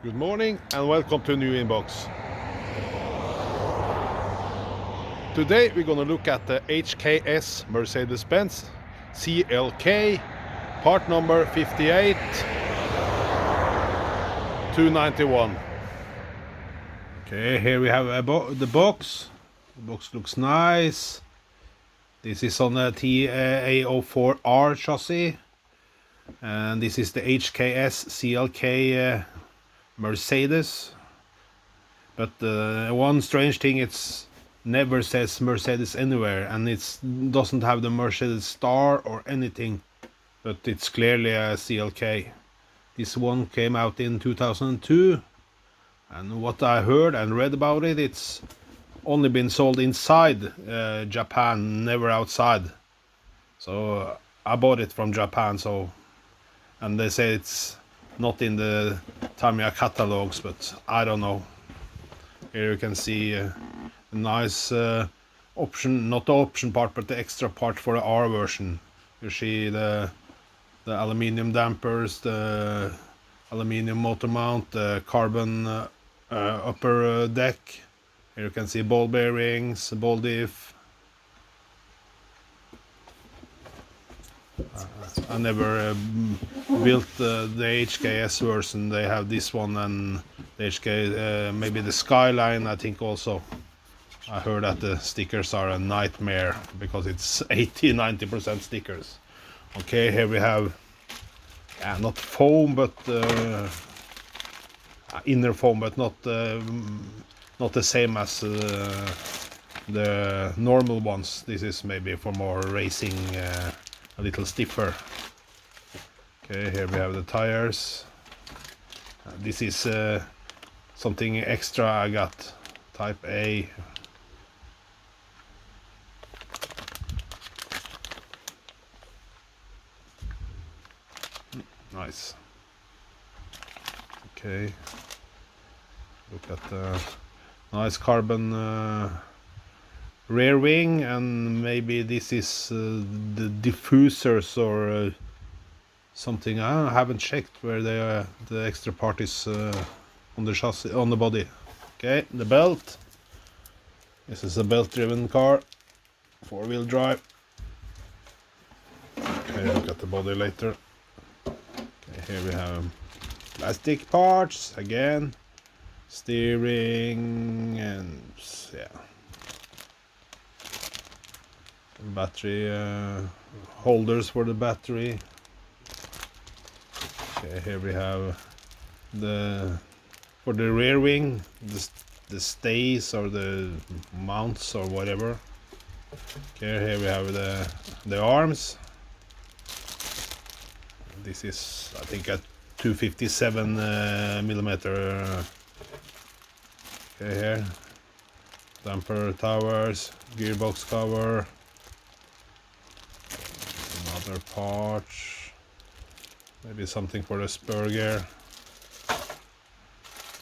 Good morning and welcome to a new inbox. Today we're gonna look at the HKS Mercedes-Benz CLK part number 58291. Okay, here we have the box. The box looks nice. This is on the TA04R chassis, and this is the HKS CLK Mercedes. But one strange thing, it's never says Mercedes anywhere, and it doesn't have the Mercedes star or anything, but it's clearly a CLK. This one came out in 2002, and what I heard and read about it, it's only been sold inside Japan, never outside. So I bought it from Japan, and they say it's not in the Tamiya catalogs, but I don't know. Here you can see a nice option, not the option part, but the extra part for the R version. You see the aluminium dampers, the aluminium motor mount, the carbon upper deck. Here you can see ball bearings, ball diff. I never built the HKS version. They have this one and the HK, maybe the Skyline, I think also. I heard that the stickers are a nightmare because it's 80-90% stickers. Okay, here we have not foam, but inner foam, but not the same as the normal ones. This is maybe for more racing, a little stiffer. Okay, here we have the tires. This is something extra I got, type A. Nice. Okay, look at the nice carbon rear wing, and maybe this is the diffusers or something. I haven't checked where the extra part is on the chassis, on the body. Okay, the belt. This is a belt-driven car, four-wheel drive. Okay, look at the body later. Okay, here we have plastic parts again, steering, and yeah, battery holders for the battery. Okay, here we have for the rear wing, the stays or the mounts or whatever. Okay, here we have the arms. This is, I think, a 257 millimeter. Okay, here damper towers, gearbox cover, another parts. Maybe something for the spur gear.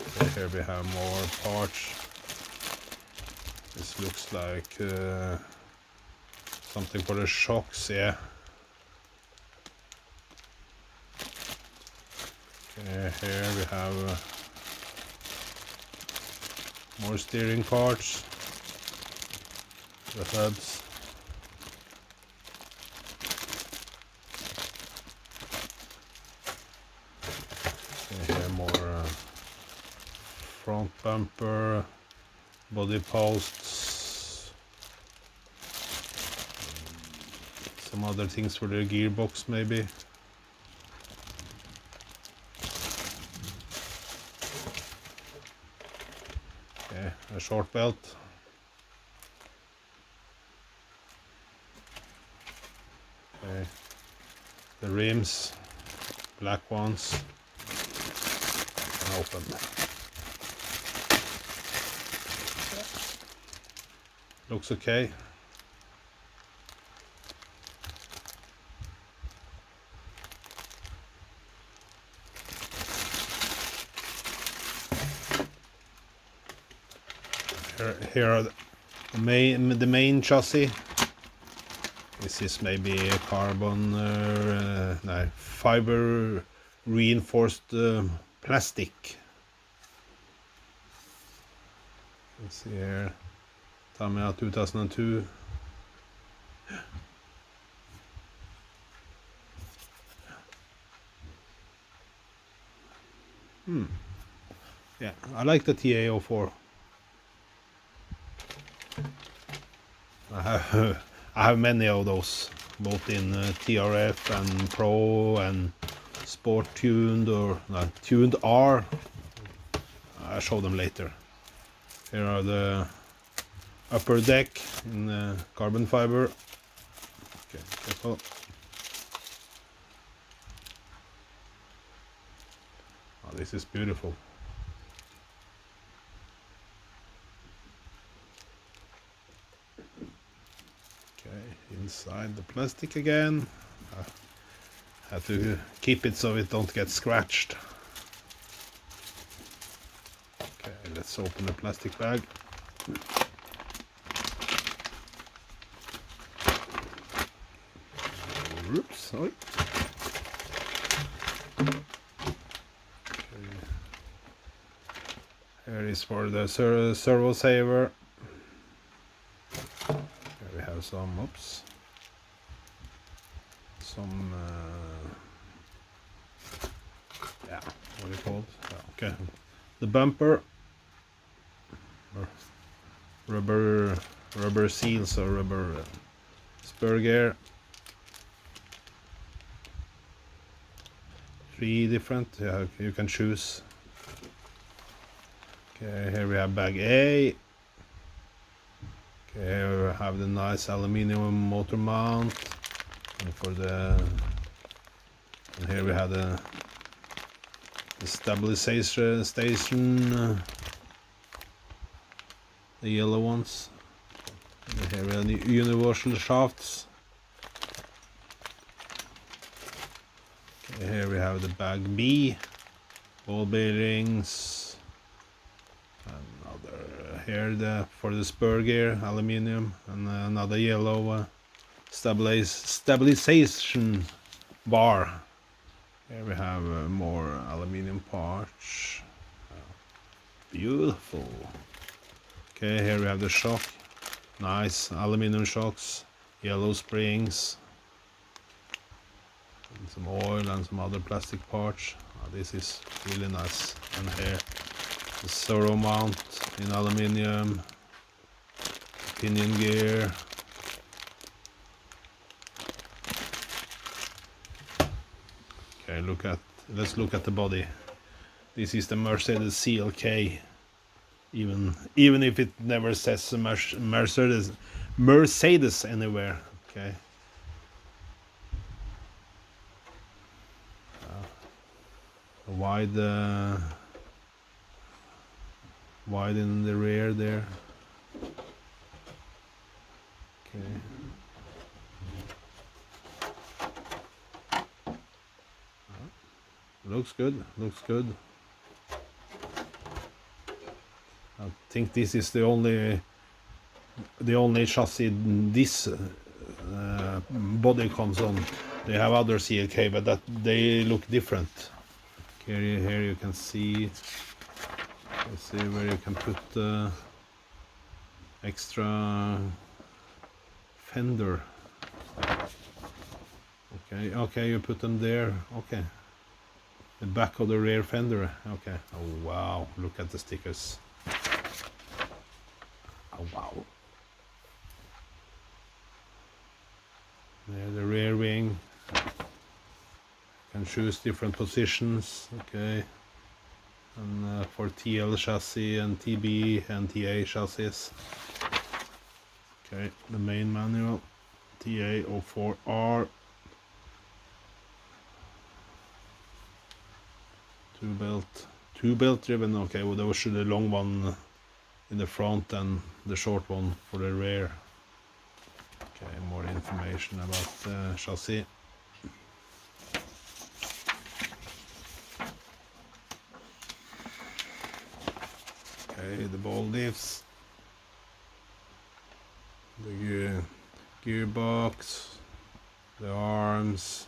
Okay, here we have more parts. This looks like something for the shocks, yeah. Okay, here we have more steering parts, the hubs. Here more front bumper, body posts, some other things for the gearbox maybe. Okay, a short belt. Okay, the rims, black ones. Open. Looks okay. Here are the main chassis. This is maybe a carbon, no, fiber reinforced plastic. Let's see here. Tamiya 2002. Yeah, I like the TA04. I have many of those, both in TRF and Pro and Sport tuned or tuned R. I'll show them later. Here are the upper deck in carbon fiber. Okay, careful. Oh, this is beautiful. Okay, inside the plastic again. I have to keep it so it don't get scratched. Okay, let's open the plastic bag. Oops, sorry. Okay. Here is for the servo saver. Here we have some, oops, some, yeah, what are they called? Okay, the bumper, rubber seals or rubber spur gear. 3 different, yeah, you can choose. Okay, here we have bag A. Okay, here we have the nice aluminium motor mount, and and here we have the stabilization station, the yellow ones. And here we have the universal shafts. Okay, here we have the bag B, ball bearings, another here for the spur gear, aluminium, and another yellow stabilization bar. Here we have more aluminium parts. Beautiful. Okay, here we have the shock. Nice aluminium shocks, yellow springs, and some oil and some other plastic parts. This is really nice. And here the servo mount in aluminium, pinion gear. Okay, let's look at the body. This is the Mercedes CLK. Even if it never says Mercedes anywhere. Okay. Wide in the rear there. Okay. Looks good. I think this is the only chassis this body comes on. They have other CLK, but they look different. Okay, here you can see. Let's see where you can put the extra fender. Okay, you put them there. Okay. The back of the rear fender. Okay. Oh wow, look at the stickers. Oh wow. There, the rear wing. You can choose different positions. Okay. And for TL chassis and TB and TA chassis. Okay, the main manual. TA04R. Two belt driven. Okay, well there should a long one in the front and the short one for the rear. Okay, more information about the chassis. Okay, the ball leaves, the gearbox, the arms,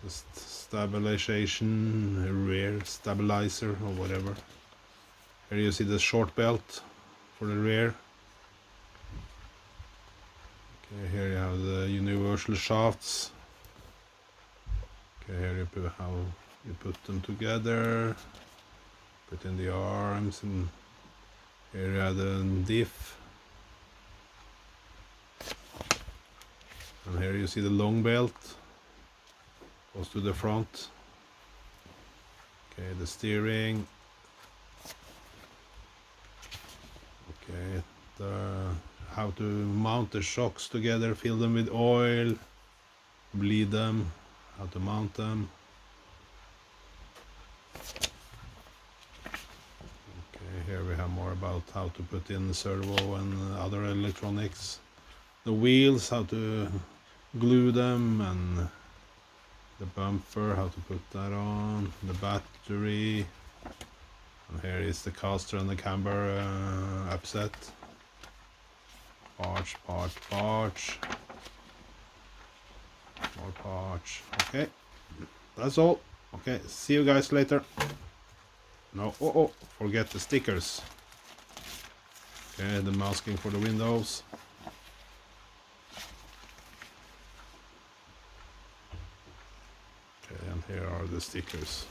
the stabilization, rear stabilizer or whatever. Here you see the short belt for the rear. Okay, here you have the universal shafts. Okay, here you put how you put them together. Put in the arms, and here you have the diff. And here you see the long belt. Goes to the front. Okay, the steering. Okay, how to mount the shocks together, fill them with oil, bleed them, how to mount them. Okay, here we have more about how to put in the servo and other electronics. The wheels, how to glue them, and the bumper, how to put that on, the battery. And here is the caster and the camber upset. Parts. More parts. Okay, that's all. Okay, see you guys later. No, forget the stickers. Okay, the masking for the windows. Okay, and here are the stickers.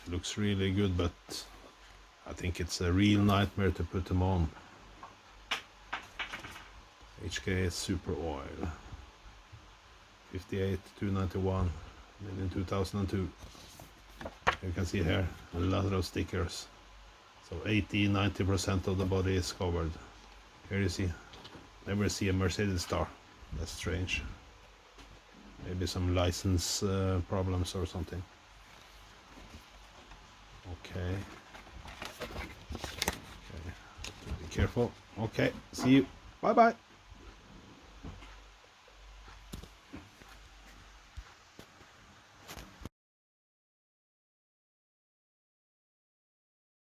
Looks really good, but I think it's a real nightmare to put them on. HKS Super Oil. 58,291, made in 2002. You can see here a lot of stickers. So 80-90% of the body is covered. Here you see, never see a Mercedes star. That's strange. Maybe some license problems or something. Okay. Okay, be careful. Okay, see you. Bye bye.